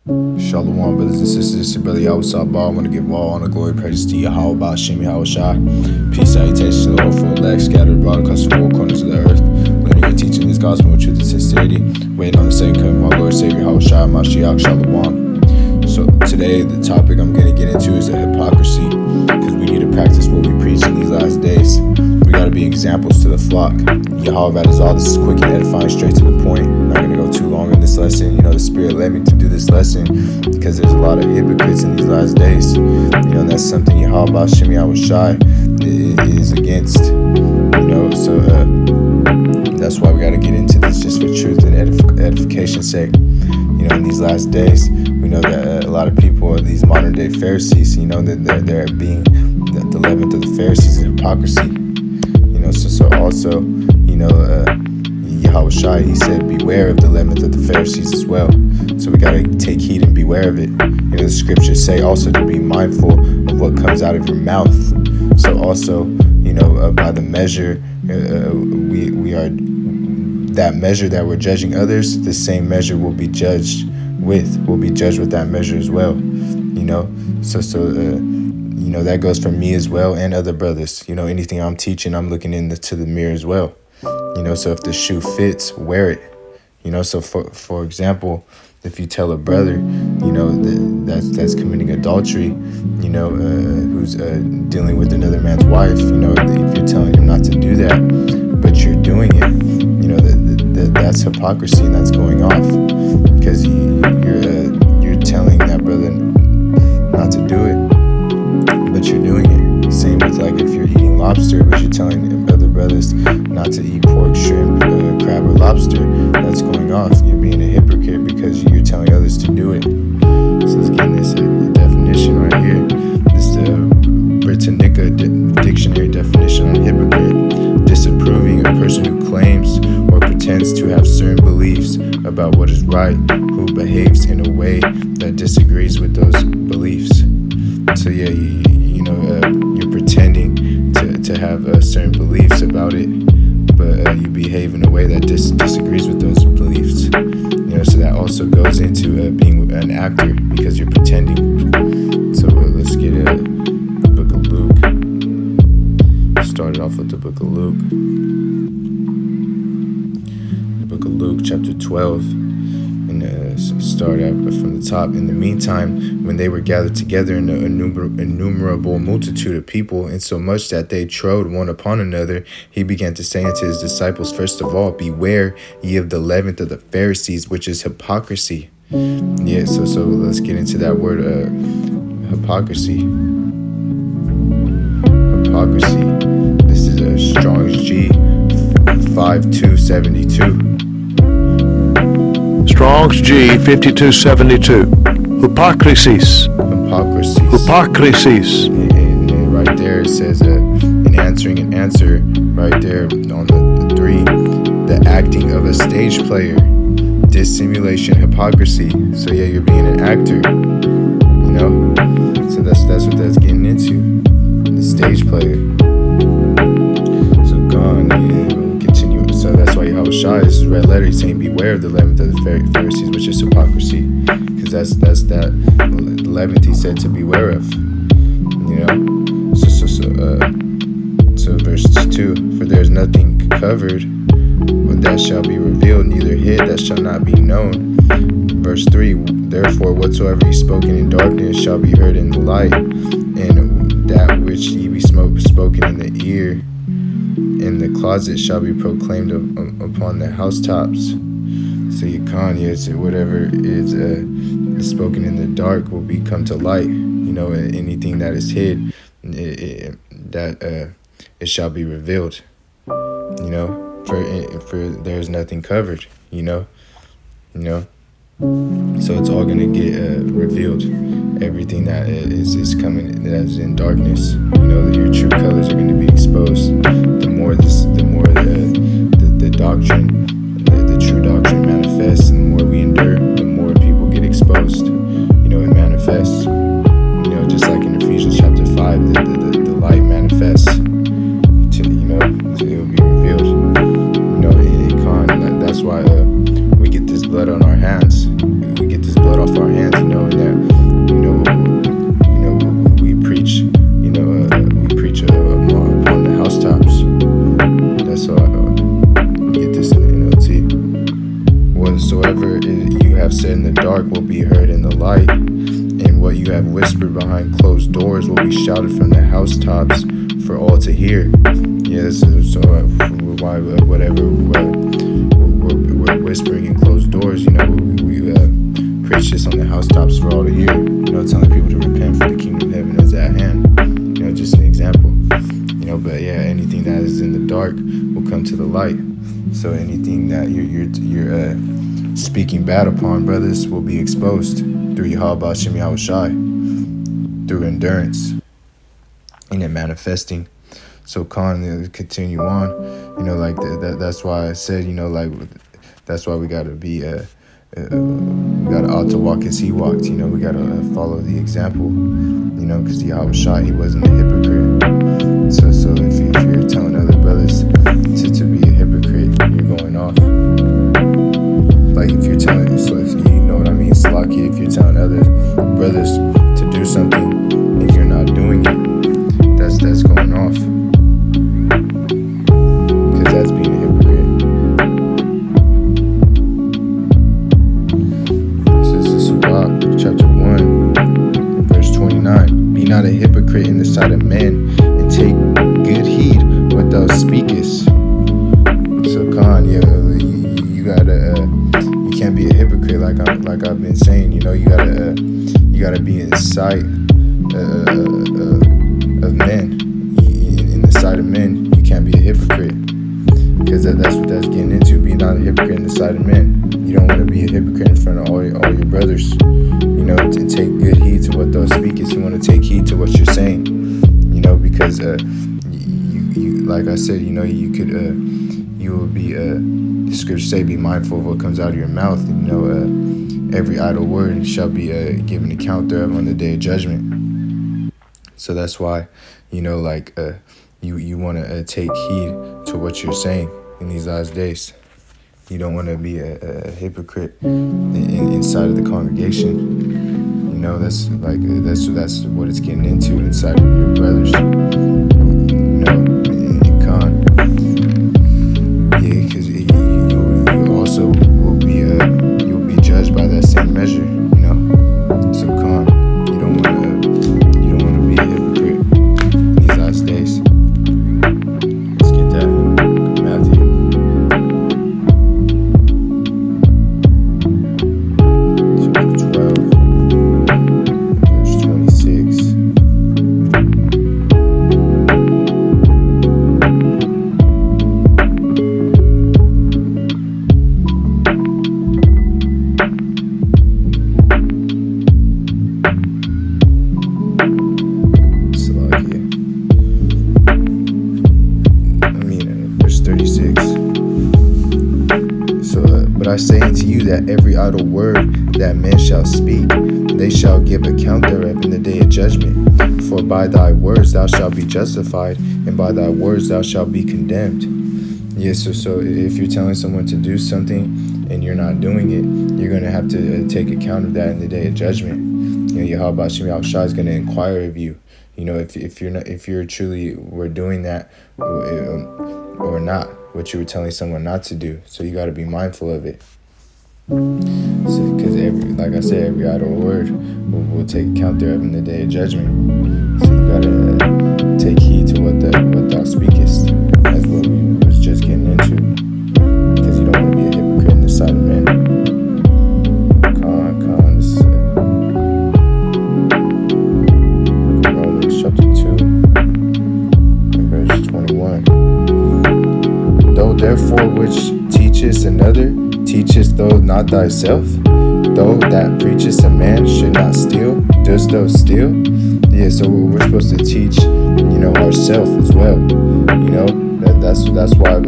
Shalom, brothers and sisters. It's your brother Yahweh Bar. I want to give all honor, glory, praise to Yahweh, Shem Yahushai. Peace, salutations to the Lord for elect, scattered abroad across the four corners of the earth. Learning and teaching this gospel with truth and sincerity. Waiting on the second coming of my Lord Savior Yahushai, Mashiach, Shalom. So today, the topic I'm going to get into is a hypocrisy, because we need to practice what we preach in these last days. We got to be examples to the flock. Yahweh is all. This is quick and edifying, straight to the point. I'm not going to go too long in this lesson. The Spirit led me to do this lesson because there's a lot of hypocrites in these last days. And that's something Yahweh Shem Yahushai is against. So that's why we got to get into this, just for truth and edification's sake. In these last days, we know that a lot of people are these modern day Pharisees. That they're being the leaven of the Pharisees is hypocrisy. So also, Yahushua, he said, beware of the leaven of the Pharisees as well. So we got to take heed and beware of it. The scriptures say also to be mindful of what comes out of your mouth. So also, by the measure, we are that measure that we're judging others, the same measure will be judged with. We'll be judged with that measure as well. That goes for me as well and other brothers. Anything I'm teaching, I'm looking into the mirror as well. So if the shoe fits, wear it. So for example, if you tell a brother, that's committing adultery, who's dealing with another man's wife, if you're telling him not to do that, but you're doing it, that's hypocrisy, and that's going off, because you're telling that brother not to do it, but you're doing it. Same with if you're eating lobster, but you're telling other brothers not to eat pork, shrimp, crab, or lobster. That's going off. You're being a hypocrite because you're telling others to do it. So let's get this definition right here. This is the Britannica dictionary definition on hypocrite: disapproving, a person who claims or pretends to have certain beliefs about what is right, who behaves in a way that disagrees with those beliefs. So you're pretending to have certain beliefs about it, but you behave in a way that disagrees with those beliefs. So that also goes into being an actor, because you're pretending. So let's get the book of Luke. Started off with the book of Luke. The book of Luke, chapter 12. Start out from the top. In the meantime, when they were gathered together in an innumerable multitude of people, insomuch that they trode one upon another, he began to say unto his disciples, first of all, beware ye of the leaven of the Pharisees, which is hypocrisy. So let's get into that word, hypocrisy. Hypocrisy. This is a Strong's G 5272. Strong's G 5272. Hypocrisies. And right there it says, in answering an answer, right there on the 3, the acting of a stage player, dissimulation, hypocrisy. So you're being an actor. So that's what that's getting into. The stage player. So gone. We'll continue. So that's why Yahushua is red letter. He's saying, beware of the leaven of the Pharisees, which is hypocrisy, because that's that leaven he said to beware of. So verse 2: for there is nothing covered that shall be revealed, neither hid that shall not be known. Verse 3: therefore whatsoever is spoken in darkness shall be heard in the light, and that which ye be spoken in the ear in the closet shall be proclaimed upon the housetops. So whatever is spoken in the dark will become to light. Anything that is hid, it shall be revealed. For there is nothing covered. So it's all gonna get revealed. Everything that is coming that is in darkness, your true colors are going to be exposed. The more the doctrine, the true doctrine manifests, and the more we endure, the more people get exposed. It manifests. Just like in Ephesians chapter 5, the light manifests. It will be revealed. That's why we get this blood on our hands. We get this blood off our hands. and that, we preach, upon the housetops. That's all. Get this in the NLT. Whatsoever you have said in the dark will be heard in the light, and what you have whispered behind closed doors will be shouted from the housetops for all to hear. Yes, so why whatever we're whispering in closed doors, we preach this on the housetops for all to hear. Telling people to repent, for the kingdom of heaven is at hand. Just an example. But yeah, anything that is in the dark will come to the light. So anything that you're speaking bad upon, brothers, will be exposed through Yahweh Shem Yahushai, through endurance, and it manifesting. So continue on, like that's why I said, that's why we gotta be we gotta ought to walk as he walked. We gotta follow the example, because Yahweh Shai, he wasn't a hypocrite. So if you're telling other brothers to be a hypocrite, you're going off. Like if you're telling, so if you know what I mean, Slaki, if you're telling other brothers to do something and you're not doing it, that's going off. Because that's being a hypocrite. This is Sirach, chapter 1, verse 29. Be not a hypocrite in the sight of men, and take good heed what thou speakest. So you gotta you can't be a hypocrite like I've been saying. You gotta be in the sight of men. In the sight of men, you can't be a hypocrite, because that's what that's getting into. Be not a hypocrite in the sight of men. You don't want to be a hypocrite in front of all your brothers. To take good heed to what thou speakest. You want to take heed to what you're saying. Because you like I said, you could you will be the scriptures say, be mindful of what comes out of your mouth. Every idle word shall be given account thereof on the day of judgment. So that's why, you want to take heed to what you're saying in these last days. You don't want to be a hypocrite inside of the congregation. That's what it's getting into inside of your brothers. In con. Yeah, because you also will be you'll be judged by that same measure. So con, you don't want to be a hypocrite in these last days. Let's get that. Matthew. But I say unto you that every idle word that man shall speak, they shall give account thereof in the day of judgment. For by thy words thou shalt be justified, and by thy words thou shalt be condemned. Yes, so if you're telling someone to do something and you're not doing it, you're going to have to take account of that in the day of judgment. Yahweh Shem Yahushai is going to inquire of you. If you're truly were doing that or not, what you were telling someone not to do. So you got to be mindful of it. Because like I said, every idle word will take account thereof in the day of judgment. So you got to take heed to what thou speakest. That's what we was just getting into. Because you don't want to be a hypocrite in the sight of men. This is Romans chapter 2 and verse 21. Though therefore which teachest another, teachest thou not thyself? Though that preachest a man should not steal, dost thou steal? Yeah, so we're supposed to teach, ourselves as well. That's why we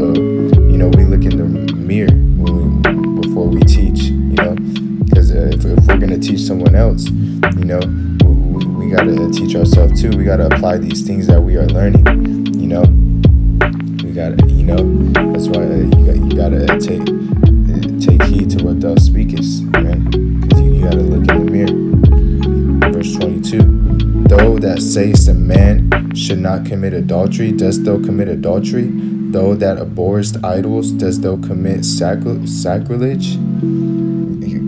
look in the mirror before we teach. Because if we're gonna teach someone else, we gotta teach ourselves too. We gotta apply these things that we are learning. We gotta, that's why you gotta take heed to what thou speakest, man. Because you gotta look in the mirror. that sayest a man should not commit adultery, dost thou commit adultery? Thou that abhorrest idols, dost thou commit sacrilege?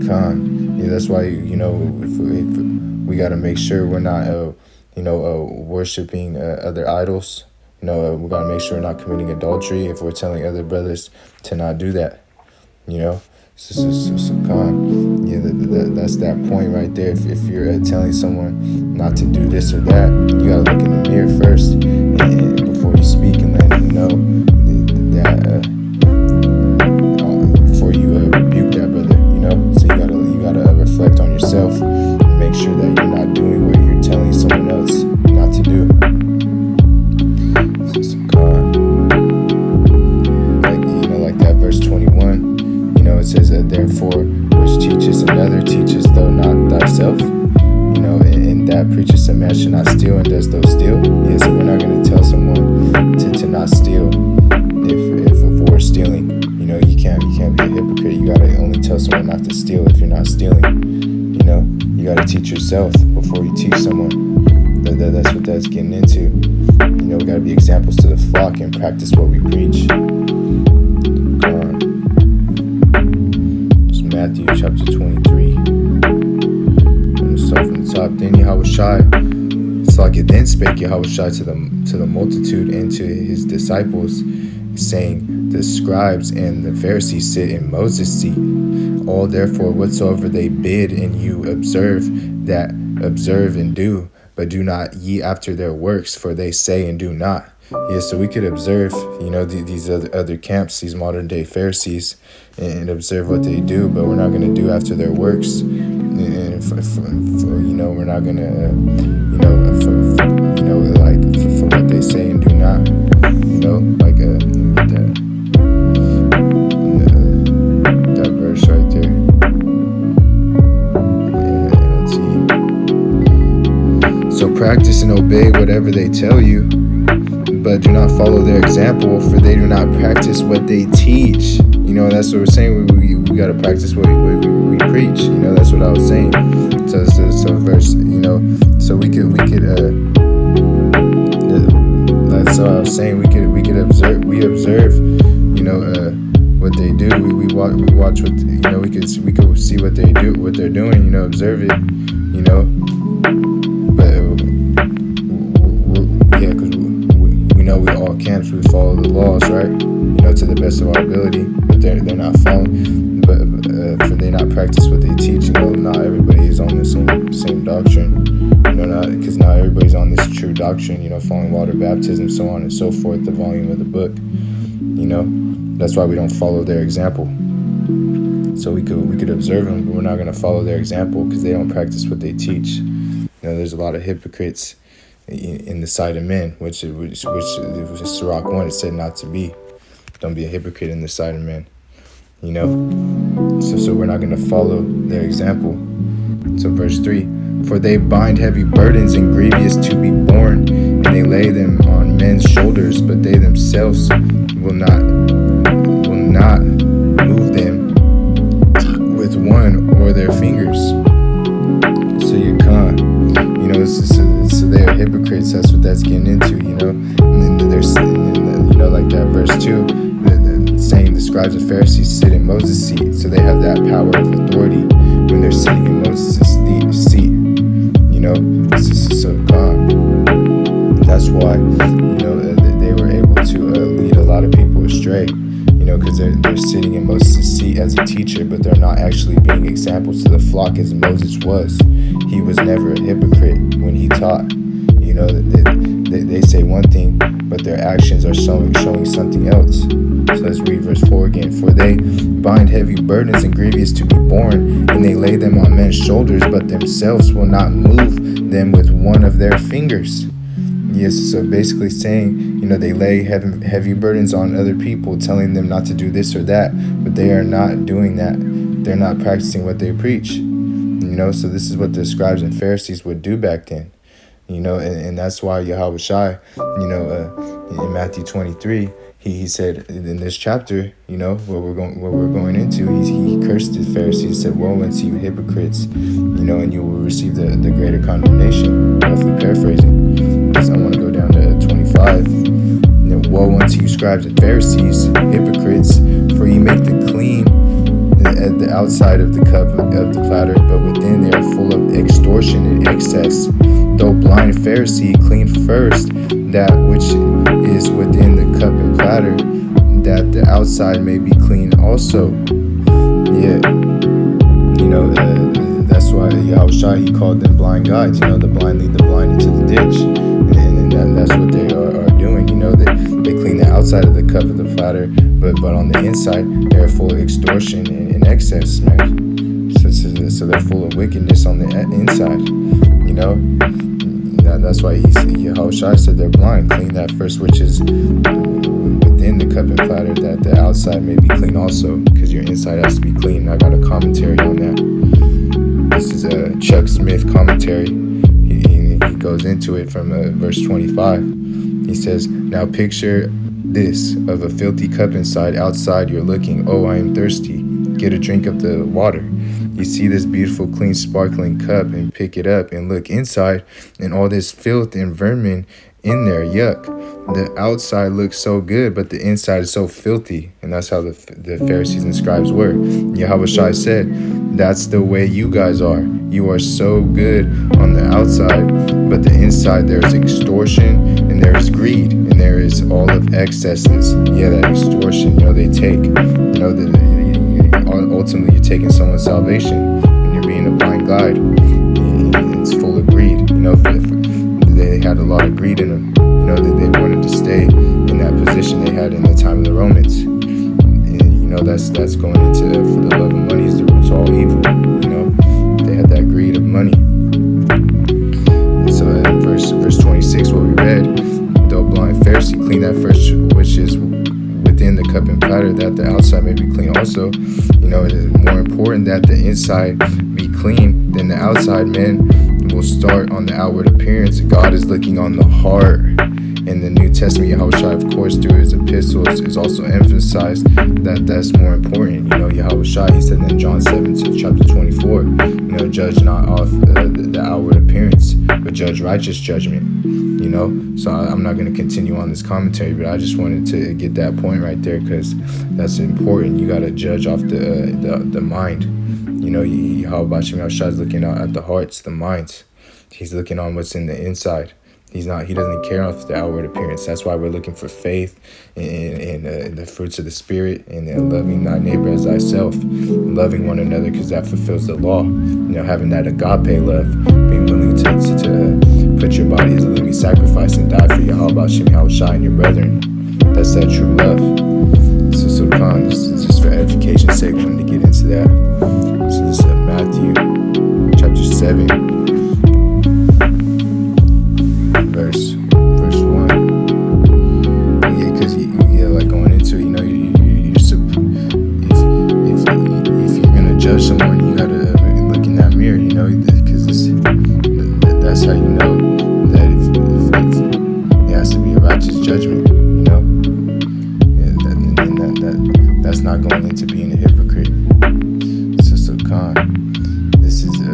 Yeah, that's why, if we got to make sure we're not, worshiping other idols. We got to make sure we're not committing adultery if we're telling other brothers to not do that. So that's that point right there. If you're telling someone not to do this or that, you gotta look in the mirror first and before you speak, and let them know that before you rebuke that brother. So you gotta reflect on yourself and make sure that you're not doing what you're telling someone else not to do. Like that verse 21. It says that therefore which teachest another, teachest thou not thyself? And that preachest a man should not steal, and does thou steal? Yeah, so we're not going to tell someone to not steal if we're stealing. You can't be a hypocrite. You got to only tell someone not to steal if you're not stealing. You got to teach yourself before you teach someone. That's what that's getting into. We got to be examples to the flock and practice what we preach. Matthew chapter 23. I'm gonna start from the top. Then spake Yahushua to the multitude and to his disciples, saying, the scribes and the Pharisees sit in Moses' seat. All therefore whatsoever they bid and you observe, that observe and do, but do not ye after their works, for they say and do not. Yeah, so we could observe, these other camps, these modern day Pharisees, and observe what they do, but we're not going to do after their works. And we're not going to, for what they say and do not. Let me get that verse right there. Let's see. So practice and obey whatever they tell you, but do not follow their example, for they do not practice what they teach. That's what we're saying. We got to practice what we preach. That's what I was saying. So verse, so we could that's what I was saying. We could observe. We observe, what they do. We watch what, we could see what they do, what they're doing. Observe it. But yeah, because we all camps, we follow the laws, right? To the best of our ability, but they're not following. But for they not practice what they teach, not everybody is on the same doctrine. Because not everybody's on this true doctrine. Following water baptism, so on and so forth. The volume of the book. That's why we don't follow their example. So we could observe them, but we're not going to follow their example because they don't practice what they teach. There's a lot of hypocrites in the sight of men, which Sirach 1, it said not to be. Don't be a hypocrite in the sight of men. So we're not going to follow their example. So verse 3, for they bind heavy burdens and grievous to be borne, and they lay them on men's shoulders, but they themselves will not move them with one or their fingers. So you can't. So they are hypocrites. That's what that's getting into. And then there's, like that verse 2. Saying the scribes and Pharisees sit in Moses' seat, so they have that power of authority when they're sitting in Moses' seat. So God, that's why they were able to lead a lot of people astray. Because they're sitting in Moses' seat as a teacher, but they're not actually being examples to the flock as Moses was. He was never a hypocrite when he taught. They say one thing, but their actions are showing something else. So let's read verse 4 again. For they bind heavy burdens and grievous to be borne, and they lay them on men's shoulders, but themselves will not move them with one of their fingers. Yes, so basically saying, they lay heavy burdens on other people, telling them not to do this or that, but they are not doing that. They're not practicing what they preach. So this is what the scribes and Pharisees would do back then. And that's why Yahushua, in Matthew 23, he said in this chapter, what we're going into, he cursed the Pharisees. He said, "Woe unto you, hypocrites, and you will receive the greater condemnation." Roughly paraphrasing. So I want to go down to 25. "Woe unto you, scribes and Pharisees, hypocrites, for ye make the clean at the outside of the cup of the platter, but within they are full of extortion and excess. Though blind Pharisee, clean first that which is within the cup and platter, that the outside may be clean also." Yeah, that's why Yahushua, he called them blind guides. The blind lead the blind into the ditch, and that's what they are doing. They clean the outside of the cup of the platter, but on the inside they're full of extortion and excess, man. So they're full of wickedness on the inside. That's why Yahushua said they're blind. Clean that first which is within the cup and platter, that the outside may be clean also, because your inside has to be clean. I got a commentary on that. This is a Chuck Smith commentary. He goes into it from verse 25. He says, "Now picture this, of a filthy cup inside. Outside you're looking, oh, I am thirsty. Get a drink of the water. You see this beautiful, clean, sparkling cup and pick it up and look inside, and all this filth and vermin in there. Yuck. The outside looks so good, but the inside is so filthy." And that's how the Pharisees and scribes were. Yahushua said, "That's the way you guys are. You are so good on the outside, but the inside there's extortion and there's greed and there is all of excesses." Yeah, that extortion, they take. Ultimately you're taking someone's salvation and you're being a blind guide. It's full of greed. They had a lot of greed in them. That they wanted to stay in that position they had in the time of the Romans. And, that's going into, for the love of money is the root of all evil. They had that greed of money. And so in verse 26, what we read, "Though blind Pharisee, clean that first which is within the cup and platter, that the outside may be clean also." It is more important that the inside be clean than the outside. Men will start on the outward appearance. God is looking on the heart. In the New Testament, Yahushua, of course, through his epistles, is also emphasized that that's more important. Yahushua, he said in John 7 to chapter 24, "Judge not off the outward appearance, but judge righteous judgment." So I'm not going to continue on this commentary, but I just wanted to get that point right there, because that's important. You got to judge off the mind. Yahushua is looking out at the hearts, the minds. He's looking on what's in the inside. He doesn't care off the outward appearance. That's why we're looking for faith and the fruits of the Spirit, and loving thy neighbor as thyself, loving one another, because that fulfills the law. Having that agape love, being willing to put your body as a living sacrifice and die for Yahushua and your brethren. That's that true love. So Khan, this is just for edification's sake. I wanted to get into that. So this is Matthew chapter 7. Verse 1. Yeah, because like going into it, if you're gonna judge someone, you gotta look in that mirror, because that's how you know that if it has to be a righteous judgment, that's not going into being a hypocrite. So Khan, this is a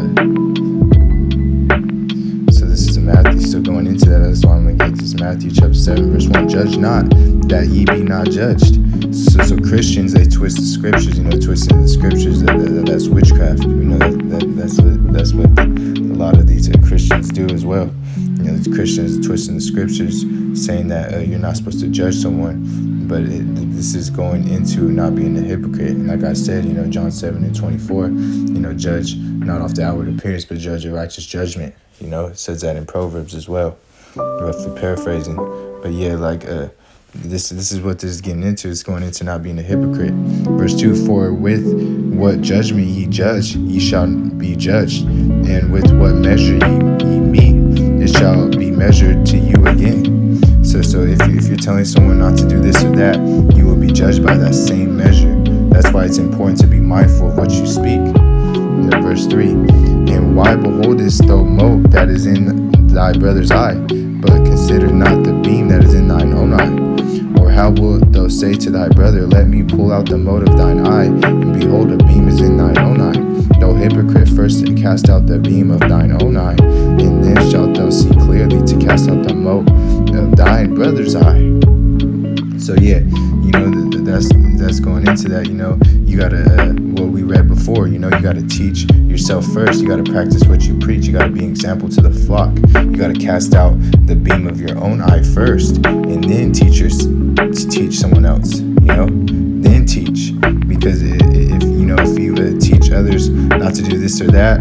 Matthew. So going into that, that's why I'm going to get this Matthew chapter 7 verse 1. "Judge not, that ye be not judged." So Christians, they twist the scriptures. Twisting the scriptures, that's witchcraft. That's what a lot of these Christians do as well. The Christians are twisting the scriptures, saying that you're not supposed to judge someone, but this is going into not being a hypocrite. And like I said, John 7 and 24, judge not off the outward appearance, but judge a righteous judgment. It says that in Proverbs as well, roughly paraphrasing. But yeah, this is what this is getting into. It's going into not being a hypocrite. Verse 2, "For with what judgment ye judge, ye shall be judged, and with what measure ye mete, it shall be measured to you again." So if you're telling someone not to do this or that, you will be judged by that same measure. That's why it's important to be mindful of what you speak. Verse 3, "And why beholdest thou mote that is in thy brother's eye, but consider not the beam that is in thine own eye? Or how wilt thou say to thy brother, let me pull out the mote of thine eye, and behold, a beam is in thine own eye? Thou hypocrite, first cast out the beam of thine own eye, and then shalt thou see clearly to cast out the mote of thine brother's eye. So yeah, that's going into that. You gotta what we read before. You gotta teach yourself first. You gotta practice what you preach. You gotta be an example to the flock. You gotta cast out the beam of your own eye first, and then teach someone else. Then teach, because if you teach others not to do this or that,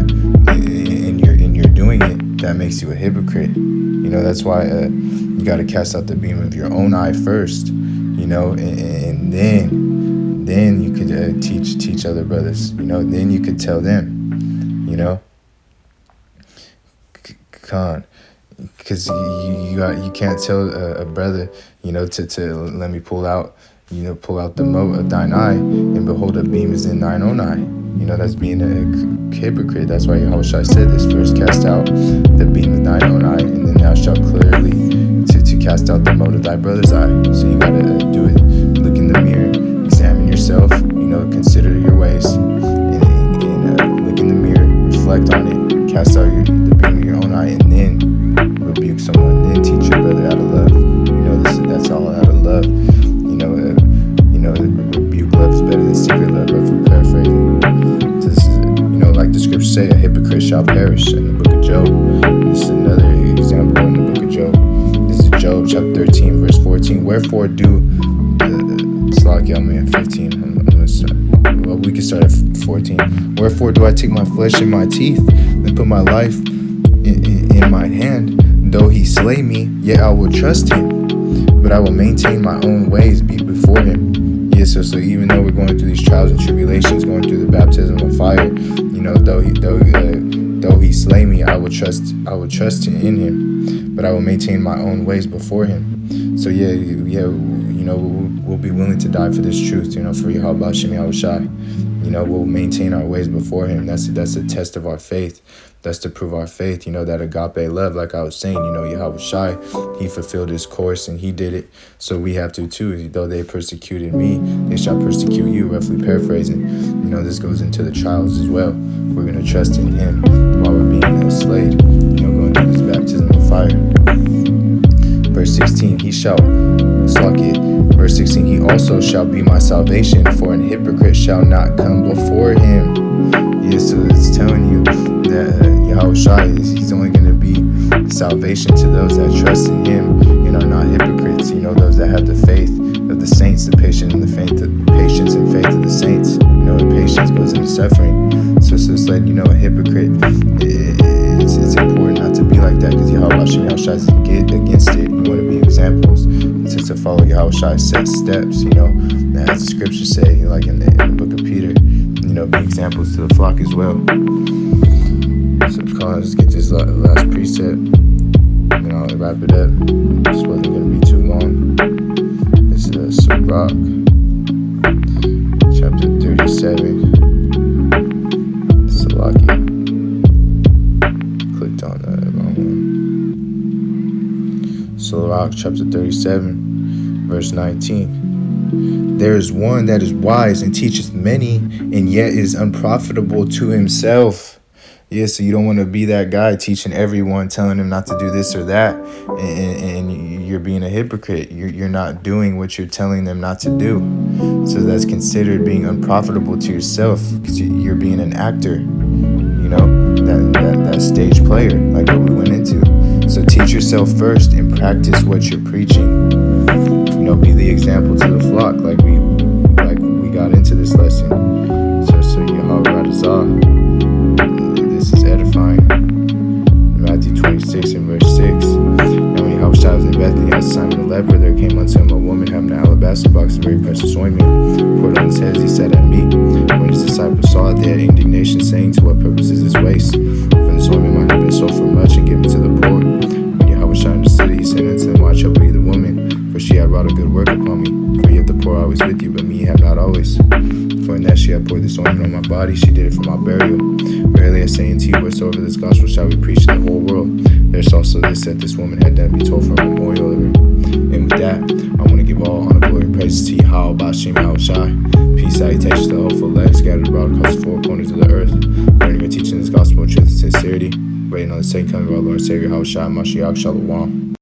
and you're doing it, that makes you a hypocrite. That's why you gotta cast out the beam of your own eye first. And then you could teach other brothers. Then you could tell them. Because you can't tell a brother, to let me pull out the mote of thine eye, and behold, a beam is in thine own eye. That's being a hypocrite. That's why Yahushua said this: first cast out the beam of thine own eye, and then thou shalt clearly to cast out the mote of thy brother's eye. So you gotta do it. Look in the mirror, examine yourself, consider your ways, and look in the mirror, reflect on it, cast out the beam of your own eye, and then rebuke someone, then teach your brother out of love. That's all out of love. Rebuke love is better than secret love, roughly paraphrasing. So this is, like the scriptures say, a hypocrite shall perish, in the book of Job. This is another example in the book of Job. This is Job chapter 13, verse 14. Wherefore do, Slakia, man, 15. I'm gonna start. Well, we can start at 14. Wherefore do I take my flesh in my teeth, and put my life in my hand? Though he slay me, yet I will trust him. But I will maintain my own ways before him. So even though we're going through these trials and tribulations, going through the baptism of fire, though he slay me, I will trust in him. But I will maintain my own ways before him. So we'll be willing to die for this truth, for Yahweh Shem Yahushai. We'll maintain our ways before him. That's a test of our faith. That's to prove our faith, that agape love, like I was saying, Yahweh Shai, he fulfilled his course and he did it. So we have to too. Though they persecuted me, they shall persecute you, roughly paraphrasing. This goes into the trials as well. We're going to trust in him while we're being enslaved, going through this baptism of fire. Verse 16, Verse 16, he also shall be my salvation, for an hypocrite shall not come before him. So it's telling you that Yahushua he's only going to be salvation to those that trust in him and are not hypocrites. Those that have the faith of the saints, the patience and faith of the saints. The patience goes into suffering. So it's like, a hypocrite. It's important not to be like that, because Yahushua is against it. You want to be examples to follow Yahushua's set steps. As the scriptures say, like in the book of Peter. Be examples to the flock as well. So let's get this last precept, and I'll wrap it up. This wasn't going to be too long. This is Sirach, chapter 37. Salakia. Clicked on the wrong one. Sirach, chapter 37, verse 19. There is one that is wise and teacheth many, and yet is unprofitable to himself. So you don't want to be that guy teaching everyone, telling them not to do this or that, and you're being a hypocrite. You're not doing what you're telling them not to do. So that's considered being unprofitable to yourself, because you're being an actor. That stage player, like what we went into. So teach yourself first and practice what you're preaching. Be the example to the flock, like we got into this lesson. So Yahweh Radazah, this is edifying. Matthew 26 and verse 6. And when Yahushua was in Bethany as Simon the leper, there came unto him a woman having an alabaster box of very precious ointment, poured on his head, as he sat at meat. When his disciples saw it, they had indignation, saying, to what purpose is this waste? For this ointment might have been sold for much and given to the poor. When Yahushua understood it, he said unto them, watch over ye the woman, for she hath wrought a good work upon me. For yet the poor always with you, but me ye have not always. For in that she hath poured this ointment on my body, she did it for my burial. Verily I say unto you, wheresoever this gospel shall be preached in the whole world, there's also this that this woman had done be told for a memorial of her. And with that, I want to give all honor, glory, and praises to Yahweh, Bashim, Shai. Peace, salutations to the hopeful elect scattered abroad across the four corners of the earth, learning and teaching this gospel of truth and sincerity, waiting on the second coming of our Lord and Savior, Shai, Mashiach, Shalom.